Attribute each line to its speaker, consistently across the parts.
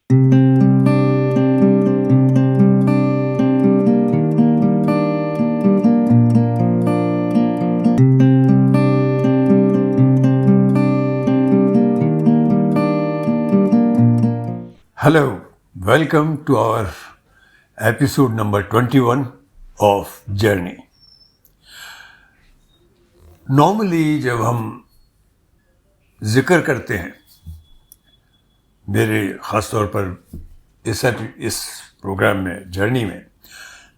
Speaker 1: Hello, welcome to our episode number 21 of Journey. Normally जब हम जिक्र करते हैं, मेरे ख़ास तौर पर इस प्रोग्राम में जर्नी में,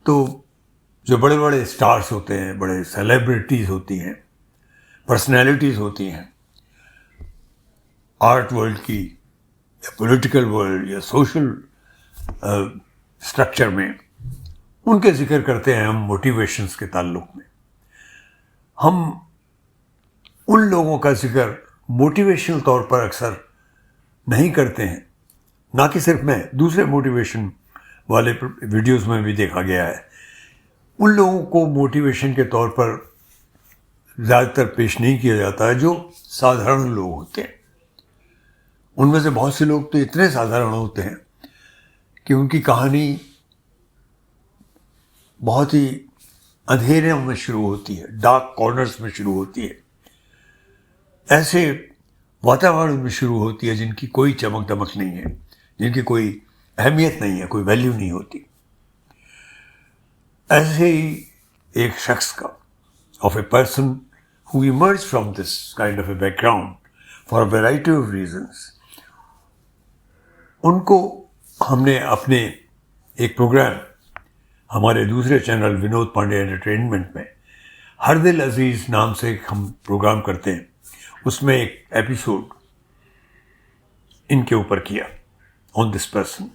Speaker 1: तो जो बड़े बड़े स्टार्स होते हैं, बड़े सेलिब्रिटीज़ होती हैं, पर्सनैलिटीज़ होती हैं, आर्ट वर्ल्ड की या पॉलिटिकल वर्ल्ड या सोशल स्ट्रक्चर में, उनके जिक्र करते हैं हम मोटिवेशंस के ताल्लुक में। हम उन लोगों का जिक्र मोटिवेशनल तौर पर अक्सर नहीं करते हैं, ना कि सिर्फ मैं, दूसरे मोटिवेशन वाले वीडियोस में भी देखा गया है। उन लोगों को मोटिवेशन के तौर पर ज़्यादातर पेश नहीं किया जाता है जो साधारण लोग होते हैं। उनमें से बहुत से लोग तो इतने साधारण होते हैं कि उनकी कहानी बहुत ही अंधेरे में शुरू होती है, डार्क कॉर्नर्स में शुरू होती है, ऐसे वातावरण में शुरू होती है जिनकी कोई चमक दमक नहीं है, जिनकी कोई अहमियत नहीं है, कोई वैल्यू नहीं होती। ऐसे ही एक शख्स का, of a person who emerge from this kind of a background for a variety of reasons, उनको हमने अपने एक प्रोग्राम हमारे दूसरे चैनल विनोद पांडे एंटरटेनमेंट में हर दिल अजीज़ नाम से हम प्रोग्राम करते हैं, उसमें एक एपिसोड इनके ऊपर किया, on this person.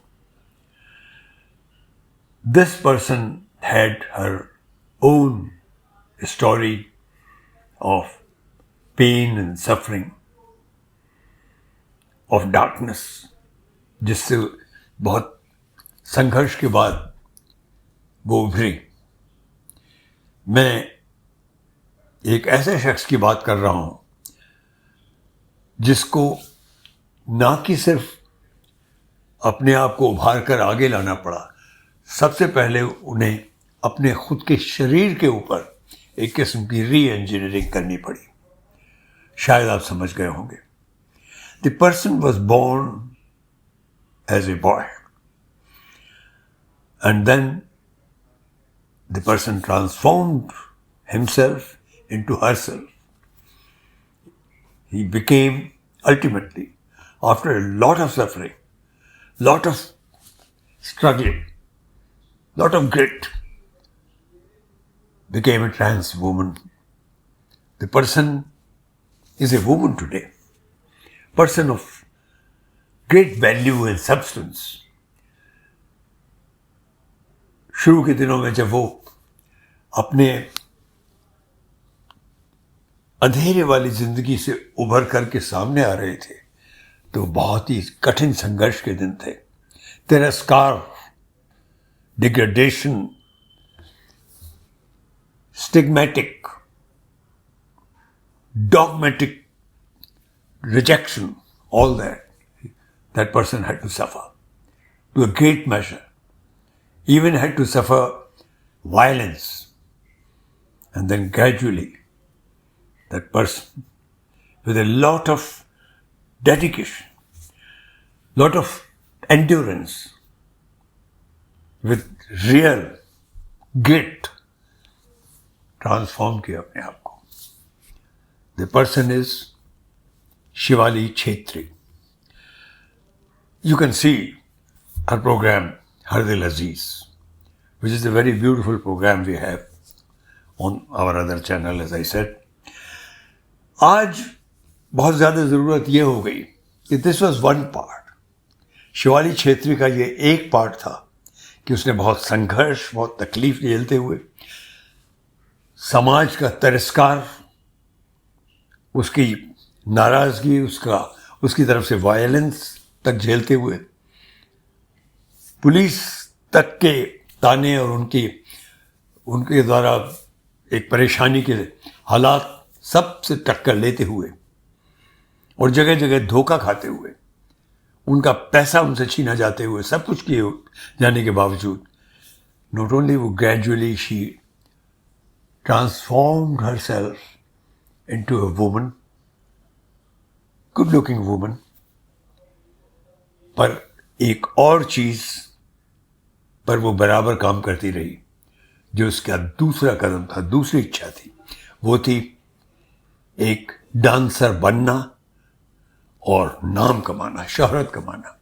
Speaker 1: This person had her own story of pain and suffering, of darkness, जिससे बहुत संघर्ष के बाद वो उभरी। मैं एक ऐसे शख्स की बात कर रहा हूं जिसको ना कि सिर्फ अपने आप को उभार कर आगे लाना पड़ा, सबसे पहले उन्हें अपने खुद के शरीर के ऊपर एक किस्म की री इंजीनियरिंग करनी पड़ी। शायद आप समझ गए होंगे। The person was born as a boy, and then the person transformed himself into herself. He became ultimately, after a lot of suffering, lot of struggling, lot of grit, became a trans woman. The person is a woman today, person of great value and substance. शुरू के दिनों में जब वो अपने अंधेरे वाली जिंदगी से उभर करके सामने आ रहे थे, तो बहुत ही कठिन संघर्ष के दिन थे। तिरस्कार, degradation, stigmatic, dogmatic rejection, all that person had to suffer to a great measure, even had to suffer violence. And then gradually, that person, with a lot of dedication, lot of endurance, with real grit, transform किया अपने आप को. The person is Shivali Chhetri. You can see her program, Har Dil Aziz, which is a very beautiful program we have on our other channel, as I said. आज बहुत ज़्यादा ज़रूरत ये हो गई कि this was one part. Shivali Chhetri का ये एक पार्ट था कि उसने बहुत संघर्ष, बहुत तकलीफ झेलते हुए, समाज का तिरस्कार, उसकी नाराज़गी, उसकी तरफ से वायलेंस तक झेलते हुए, पुलिस तक के ताने और उनके द्वारा एक परेशानी के हालात सबसे टक्कर लेते हुए और जगह जगह धोखा खाते हुए उनका पैसा उनसे छीना जाते हुए, सब कुछ किए जाने के बावजूद, not only वो gradually she transformed herself into a woman, good looking woman, पर एक और चीज पर वो बराबर काम करती रही, जो उसका दूसरा कदम था, दूसरी इच्छा थी, वो थी एक डांसर बनना और नाम कमाना, शोहरत कमाना.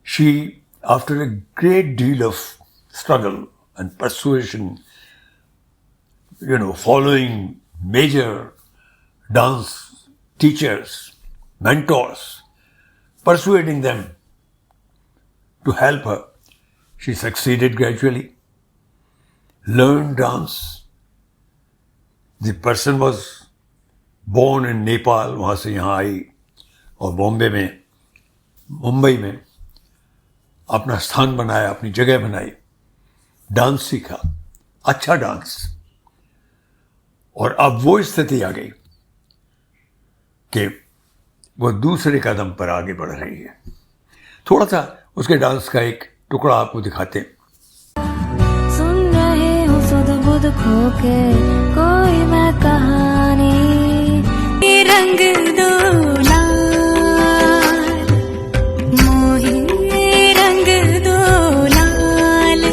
Speaker 1: She, after a great deal of struggle and persuasion, following major dance teachers, mentors, persuading them to help her, she succeeded gradually, learned dance. The person was born in Nepal, वहाँ से यहाँ आई और बॉम्बे में, मुंबई में अपना स्थान बनाया, अपनी जगह बनाई, डांस सीखा, अच्छा डांस. और अब वो स्थिति आ गई कि वो दूसरे कदम पर आगे बढ़ रही है. थोड़ा सा उसके डांस का एक टुकड़ा आपको दिखाते हैं.
Speaker 2: सुन रहे हो सुध बुध खो के कोई मैं कहानी, रंग दो लाल, मोही रंग दो लाल.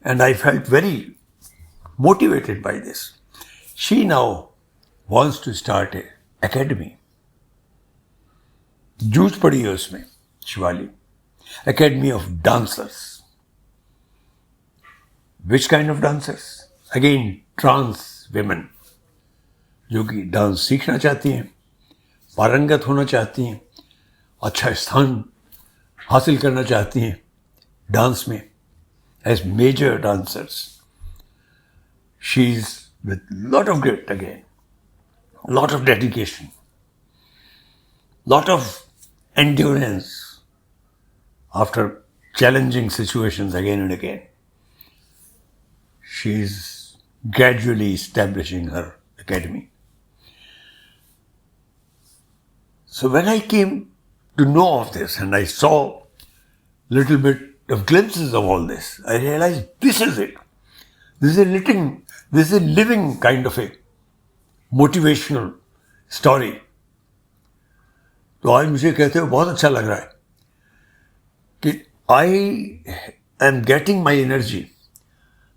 Speaker 1: And I felt very motivated by this. She now wants to start an academy. जूझ पड़ी है उसमें Shivali. Academy of dancers. Which kind of dancers? Again, trans women, जो कि डांस सीखना चाहती हैं, पारंगत होना चाहती हैं, अच्छा स्थान हासिल करना चाहती हैं डांस में, as major dancers. She's with lot of grit again, lot of dedication, lot of endurance after challenging situations again and again. She's gradually establishing her academy. So when I came to know of this and I saw little bit of glimpses of all this, I realized this is it. This is a living kind of a motivational story. तो आज मुझे कहते हुए बहुत अच्छा लग रहा है कि I am getting my energy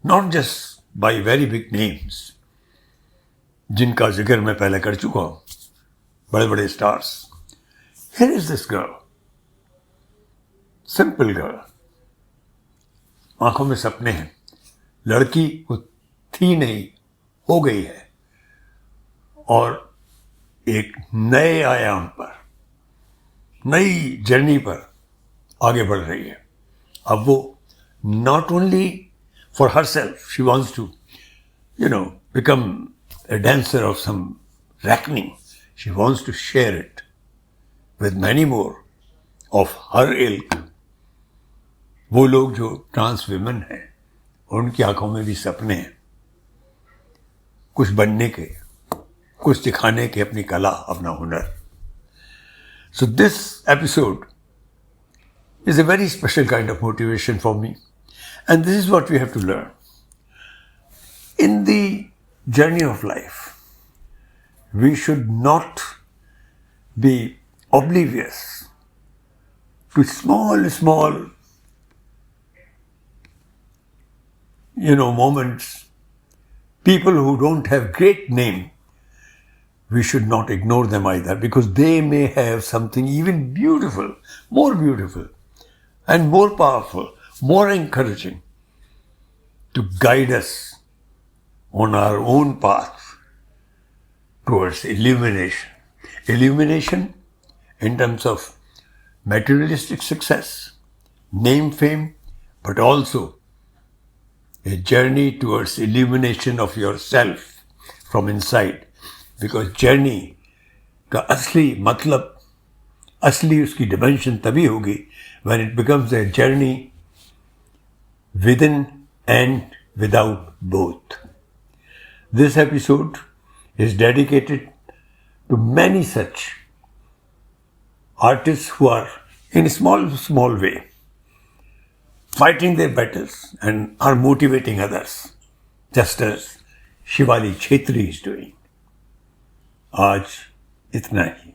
Speaker 1: not just by very big names, जिनका जिक्र मैं पहले कर चुका हूं, बड़े बड़े stars. Here is this girl, simple girl, आंखों में सपने हैं, लड़की वो थी नहीं, हो गई है, और एक नए आयाम पर, नई जर्नी पर आगे बढ़ रही है. अब वो not only for herself, she wants to, become a dancer of some reckoning. She wants to share it with many more of her ilk. वो लोग जो ट्रांस विमेन हैं, उनकी आंखों में भी सपने हैं, कुछ बनने के, कुछ दिखाने के, अपनी कला, अपना हुनर. So this episode is a very special kind of motivation for me. And this is what we have to learn. In the journey of life, we should not be oblivious to small, moments. People who don't have great name, we should not ignore them either, because they may have something even beautiful and more powerful, more encouraging to guide us on our own path towards illumination. Illumination in terms of materialistic success, name, fame, but also a journey towards illumination of yourself from inside. Because journey का असली मतलब, असली उसकी dimension तभी होगी when it becomes a journey within and without both. This episode is dedicated to many such artists who are in a small way fighting their battles and are motivating others, just as Shivali Chhetri is doing. आज इतना ही.